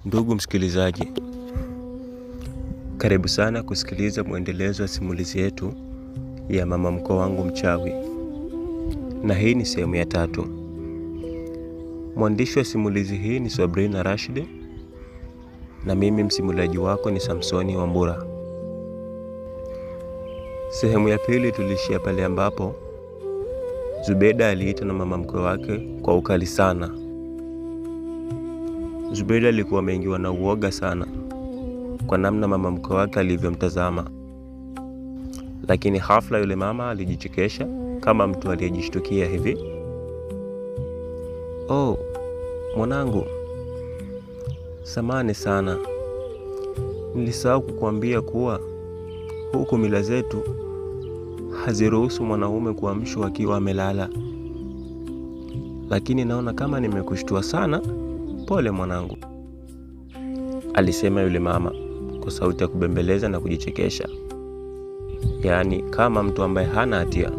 Ndugu msikilizaji, karibu sana kusikiliza mwendelezo wa simulizi yetu ya mama mkwe wangu mchawi. Na hii ni sehemu ya 3. Mwandishi wa simulizi hii ni Sabrina Rashid na mimi msimulaji wako ni Samsoni Wambura. Sehemu ya pili tulishia pale ambapo Zubeda aliita na mama mkwe wake kwa ukali sana. Zubeda alikuwa ameingiwa na uoga sana kwa namna mama mkwe wake alivyomtazama. Lakini hafla yule mama alijichekesha kama mtu aliyejishtukia hivi. "Oh, mwanangu, samahani sana. Nilisahau kukuambia kuwa huku mila zetu haziruhusu mwanaume kuamshwa akiwa amelala. Lakini naona kama nimekushtua sana. Pole mwanangu," alisema yule mama kwa sauti ya kubembeleza na kujichekesha, yaani kama mtu ambaye hana hatia.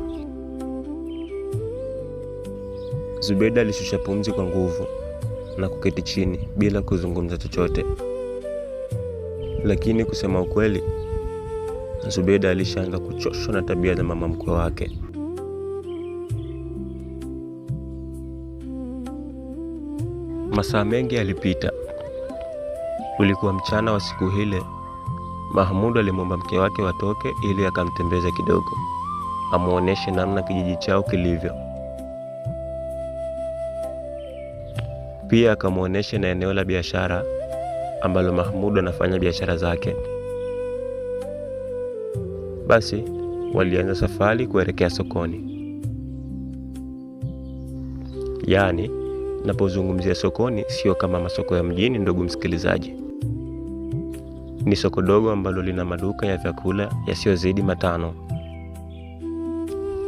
Zubeda alishusha pumzi kwa nguvu na kuketi chini bila kuzungumza chochote. Lakini kusema ukweli, Zubeda alishaanza kuchoshwa na tabia za mama mkwe wake. Masaa mengi yalipita. Ulikuwa mchana wa siku ile. Mahmud alimwomba mke wake watoke ili akamtembeze kidogo, amuoneshe namna kijiji chao kilivyo. Pia akamuoneshe na eneo la biashara ambalo Mahmud anafanya biashara zake. Basi walianza safari kuelekea sokoni. Yaani, napozungumzia sokoni sio kama masoko ya mjini, ndugu msikilizaji. Ni soko dogo ambalo lina maduka ya vyakula yasiyozidi 5.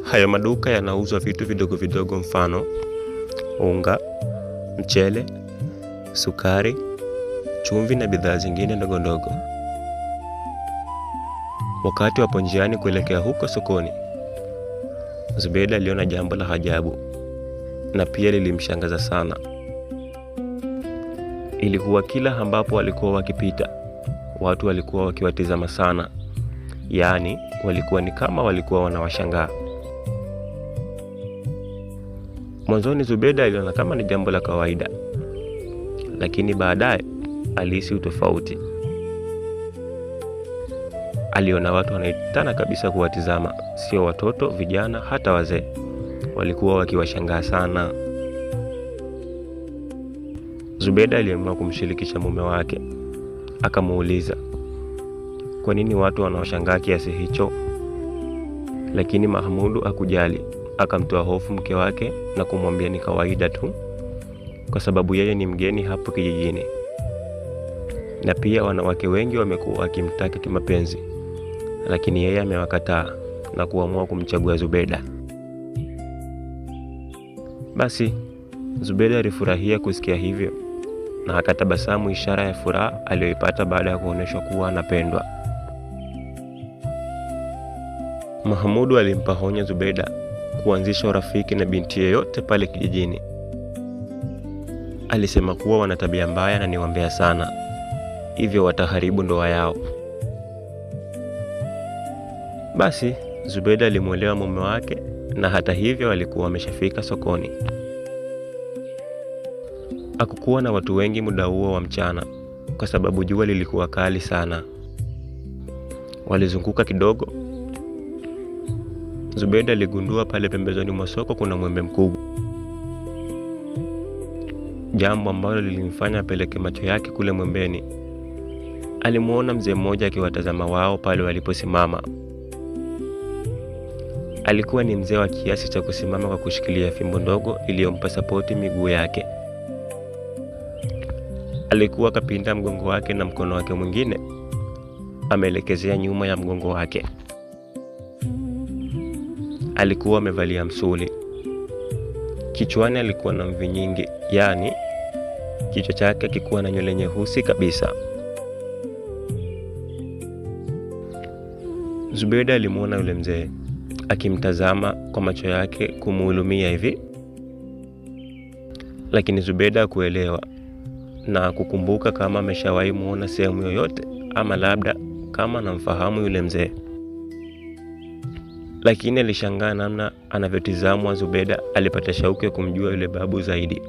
Hayo maduka yanauza vitu vidogo vidogo, mfano unga, mchele, sukari, chumvi na bidhaa zingine ndogo ndogo. Wakati wapo njiani kuelekea huko sokoni, Zubeda aliona jambo la ajabu na pia lilimshangaza sana. Ilikuwa kila ambapo walikuwa wakipita, watu walikuwa wakiwatizama sana. Yaani walikuwa ni kama walikuwa wanawashangaa. Mwanzoni Zubeda aliona kama ni jambo la kawaida, lakini baadaye alihisi utofauti. Aliona watu wanaitana kabisa kuwatizama, sio watoto, vijana, hata wazee. Walikuwa wakiwashangaa sana. Zubeda aliamua kumshirikisha mume wake. Akamuuliza, "Kwa nini watu wanawashangaa kiasi hicho?" Lakini Mahmudu hakujali. Akamtoa hofu mke wake na kumwambia ni kawaida tu, kwa sababu yeye ni mgeni hapo kijijini. Na pia wanawake wengi wamekuwa wakimtaka kimapenzi, lakini yeye amewakataa na kuamua kumchagua Zubeda. Basi Zubeda alifurahia kusikia hivyo na akatabasamu, ishara ya furaha aliyoipata baada ya kuonyeshwa kuwa anapendwa. Mahmudu alimpa onyo Zubeda kuanzisha urafiki na binti yeyote pale kijijini. Alisema kuwa wana tabia mbaya na ni wambea sana, hivyo wataharibu ndoa yao. Basi Zubeda alimuelewa mume wake, na hata hivyo walikuwa wameshafika sokoni. Hakukuwa na watu wengi muda huo wa mchana kwa sababu jua lilikuwa kali sana. Walizunguka kidogo. Zubeda aligundua pale pembezoni mwa soko kuna mwembe mkubwa, jambo ambalo lilimfanya apeleke macho yake kule mwembeni. Alimuona mzee mmoja akiwatazama wao pale waliposimama. Alikuwa ni mzee wa kiasi cha kusimama kwa kushikilia fimbo ndogo iliyompa sapoti miguu yake. Alikuwa kapinda mgongo wake na mkono wake mwingine ameelekezea nyuma ya mgongo wake. Alikuwa amevalia msuli. Kichwani alikuwa na mvi nyingi, yaani kichwa chake kilikuwa na nywele nyeusi kabisa. Zubeda alimuona yule mzee akimtazama kwa macho yake kumuhulumia hivi. Lakini Zubeda hakuelewa. na kukumbuka kama ameshawahi muona sehemu yoyote ama labda kama anamfahamu yule mzee. Lakini alishangaa namna anavyotizamwa. Zubeda alipata shauku ya kumjua yule babu zaidi.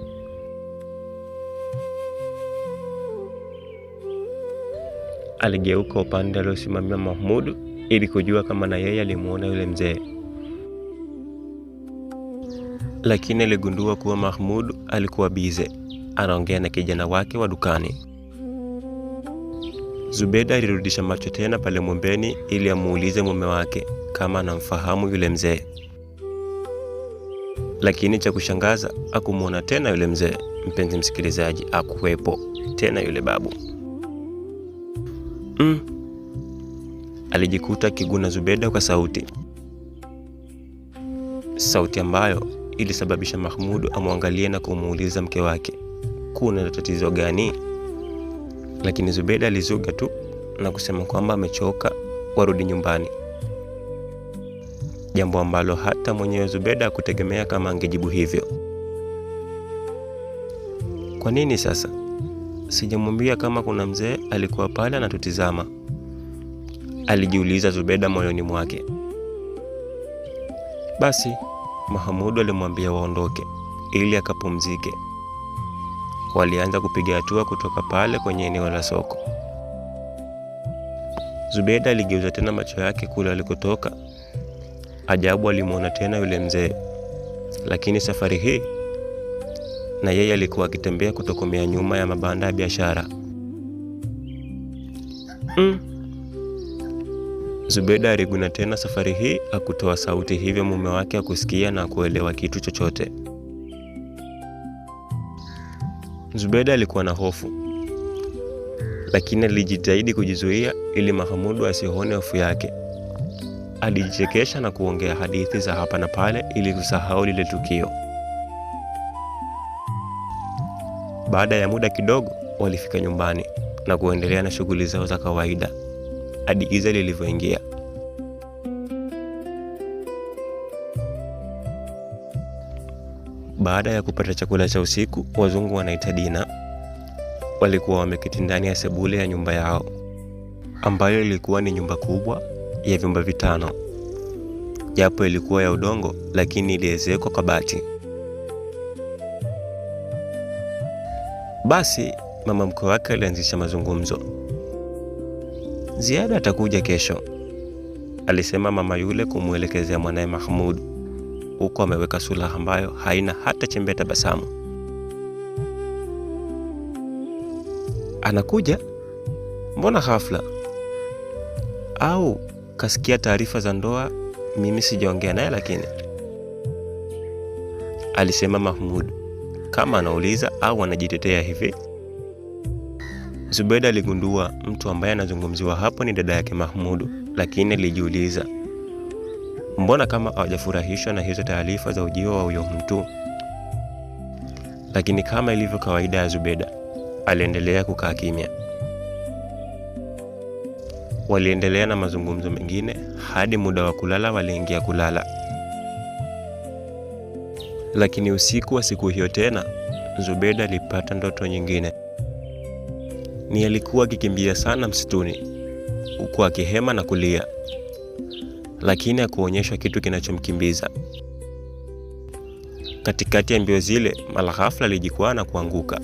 Aligeuka upande aliosimamia Mahmud ili kujua kama na yeye alimuona yule mzee, lakini aligundua kuwa Mahmud alikuwa bize anaongea na kijana wake wa dukani. Zubeda alirudisha macho tena pale mwembeni ili amuulize mume wake kama anamfahamu yule mzee, lakini cha kushangaza hakumuona tena yule mzee. Mpenzi msikilizaji, hakuwepo tena yule babu. Alijikuta kiguna Zubeda kwa sauti ambayo ilisababisha Mahmud amwangalie na kumuuliza mke wake kuna tatizo gani. Lakini Zubeda alizuga tu na kusema kwamba amechoka, warudi nyumbani, jambo ambalo hata mwenyewe Zubeda hakutegemea kama angejibu hivyo. Kwa nini sasa sijamwambia kama kuna mzee alikuwa pale anatutizama? Alijiuliza Zubeda moyoni mwake. Basi Mahmud alimwambia waondoke ili akapumzike. Walianza kupiga hatua kutoka pale kwenye eneo la soko. Zubeda aligeuza tena macho yake kule alikotoka. Ajabu, alimuona tena yule mzee, lakini safari hii na yeye alikuwa akitembea kutokomea nyuma ya mabanda ya biashara. Zubeda aliguna tena. Safari hii hakutoa sauti, hivyo mume wake hakusikia na kuelewa kitu chochote. Zubeda alikuwa na hofu, lakini alijitahidi kujizuia ili Mahmud asione hofu yake. Alijichekesha na kuongea hadithi za hapa na pale ili kusahau lile tukio. Baada ya muda kidogo walifika nyumbani na kuendelea na shughuli zao za kawaida hadi giza lilivyoingia. Baada ya kupata chakula cha usiku, wazungu wanaita dina, walikuwa wameketi ndani ya sebule ya nyumba yao, ambayo ilikuwa ni nyumba kubwa ya vyumba 5. Japo ilikuwa ya udongo, lakini iliezekwa kwa bati. Basi mama mkwe wake alianzisha mazungumzo. Ziada atakuja kesho, alisema mama yule kumuelekezea mwanae Mahmud, huko ameweka sura ambayo haina hata chembe tabasamu. Anakuja? Mbona ghafla? Au kasikia taarifa za ndoa mimi sijaongea naye? Lakini alisema Mahmud kama anauliza au anajitetea hivi. Zubeda aligundua mtu ambaye anazungumziwa hapo ni dada yake Mahmud, lakini alijiuliza mbona kama hawajafurahishwa na hizo taarifa za ujio wa huyo mtu. Lakini kama ilivyo kawaida ya Zubeda, aliendelea kukaa kimya. Waliendelea na mazungumzo mengine hadi muda wa kulala. Waliingia kulala. Lakini usiku wa siku hiyo tena Zubeda alipata ndoto nyingine. Ni alikuwa akikimbia sana msituni huku akihema na kulia, lakini hakuonyeshwa kitu kinachomkimbiza. Katikati ya mbio zile, mara ghafla alijikwaa na kuanguka.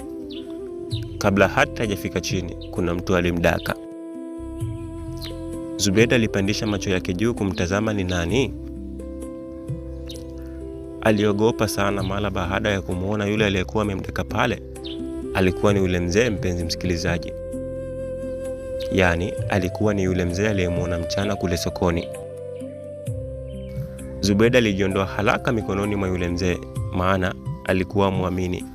Kabla hata hajafika chini, kuna mtu alimdaka. Zubeda alipandisha macho yake juu kumtazama ni nani. Aliogopa sana mara baada ya kumuona yule aliyekuwa amemdaka pale. Alikuwa ni yule mzee, mpenzi msikilizaji. Yaani alikuwa ni yule mzee aliyemuona mchana kule sokoni. Zubeda alijiondoa haraka mikononi mwa yule mzee, maana alikuwa muamini.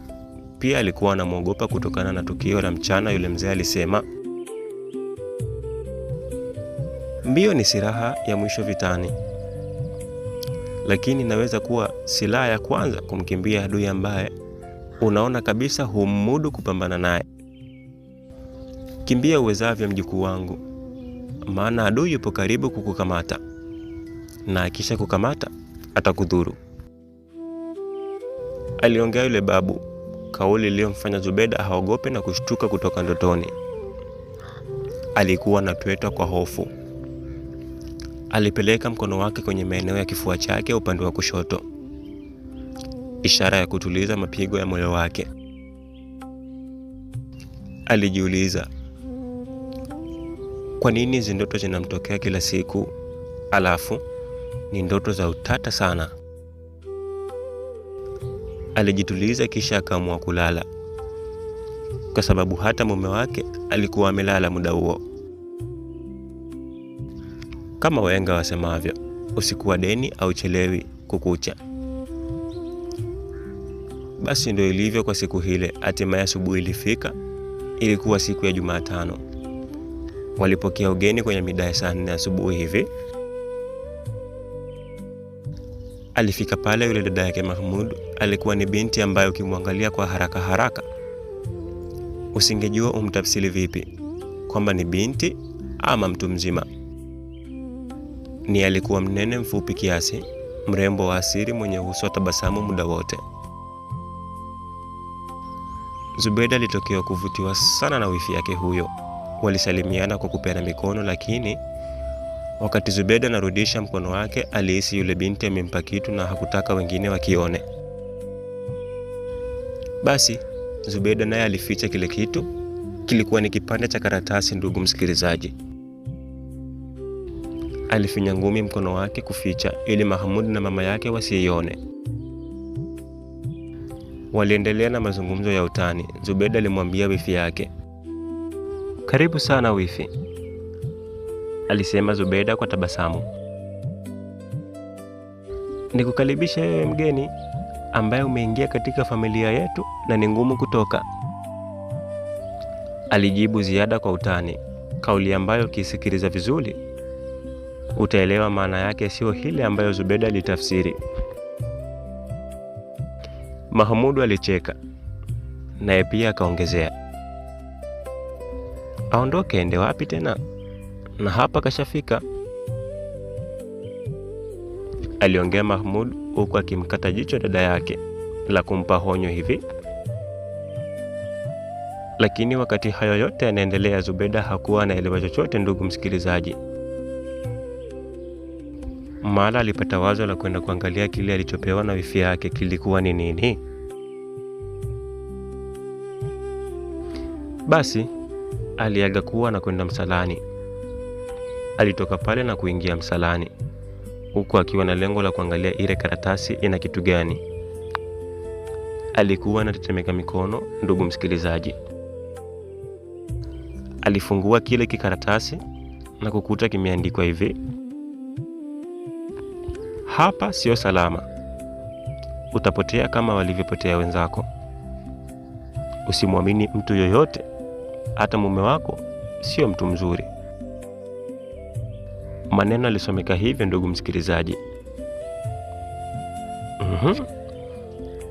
Pia alikuwa anamuogopa kutokana na tukio la mchana. Yule mzee alisema, mbio ni silaha ya mwisho vitani, lakini inaweza kuwa silaha ya kwanza kumkimbia adui ambaye unaona kabisa humudu kupambana naye. Kimbia uwezavyo mjukuu wangu, maana adui yupo karibu kukukamata, na akisha kukamata atakudhuru, aliongea yule babu kauli iliyomfanya Zubeda haogope na kushtuka kutoka ndotoni. Alikuwa anapetwa kwa hofu. Alipeleka mkono wake kwenye maeneo ya kifua chake upande wa kushoto, ishara ya kutuliza mapigo ya moyo wake. Alijiuliza, kwa nini hizi ndoto zinamtokea kila siku, alafu ni ndoto za utata sana? Alijituliza kisha akaamua kulala, kwa sababu hata mume wake alikuwa amelala muda huo. Kama wahenga wasemavyo, usiku wa deni au chelewi kukucha. Basi ndio ilivyo kwa siku hile. Hatimaye asubuhi ilifika. Ilikuwa siku ya Jumatano. Walipokea ugeni kwenye mida ya saa 4 asubuhi hivi. Alifika pale yule dada yake Mahmud. Alikuwa ni binti ambaye ukimwangalia kwa haraka haraka usingejua umtafsiri vipi kwamba ni binti ama mtu mzima. Ni alikuwa mnene, mfupi kiasi, mrembo wa asili, mwenye uso wa tabasamu muda wote. Zubeda alitokea kuvutiwa sana na wifi yake huyo. Walisalimiana kwa kupeana mikono, lakini wakati Zubeda anarudisha mkono wake alihisi yule binti amempa kitu na hakutaka wengine wakione. Basi Zubeda naye alificha kile kitu. Kilikuwa ni kipande cha karatasi, ndugu msikilizaji. Alifinya ngumi mkono wake kuficha ili Mahmud na mama yake wasiione. Waliendelea na mazungumzo ya utani. Zubeda alimwambia wifi yake, karibu sana wifi, alisema Zubeda kwa tabasamu. Nikukaribisha wewe mgeni ambaye umeingia katika familia yetu na ni ngumu kutoka, alijibu ziada kwa utani, kauli ambayo ukisikiliza vizuri utaelewa maana yake sio ile ambayo Zubeda alitafsiri. Mahmud alicheka, naye pia akaongezea, aondoke ende wapi tena, na hapa kashafika, aliongea Mahmud huku akimkata jicho dada yake la kumpa honyo hivi. Lakini wakati hayo yote yanaendelea, Zubeda hakuwa anaelewa chochote, ndugu msikilizaji. Mara alipata wazo la kwenda kuangalia kile alichopewa na wifi yake kilikuwa ni nini. Basi aliaga kuwa na kwenda msalani. Alitoka pale na kuingia msalani huku akiwa na lengo la kuangalia ile karatasi ina kitu gani. Alikuwa anatetemeka mikono, ndugu msikilizaji. Alifungua kile kikaratasi na kukuta kimeandikwa hivi: hapa sio salama, utapotea kama walivyopotea wenzako. Usimwamini mtu yoyote, hata mume wako sio mtu mzuri. Maneno alisomeka hivyo, ndugu msikilizaji.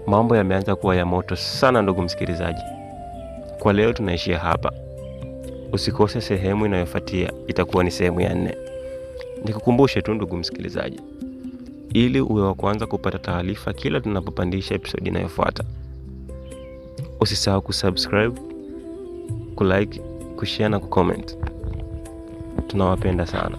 Mambo yameanza kuwa ya moto sana, ndugu msikilizaji. Kwa leo tunaishia hapa. Usikose sehemu inayofuatia, itakuwa ni sehemu ya 4. Nikukumbushe tu ndugu msikilizaji, ili uwe wa kwanza kupata taarifa kila tunapopandisha episode inayofuata, usisahau kusubscribe, kulike, kushare na kucomment. Tunawapenda sana.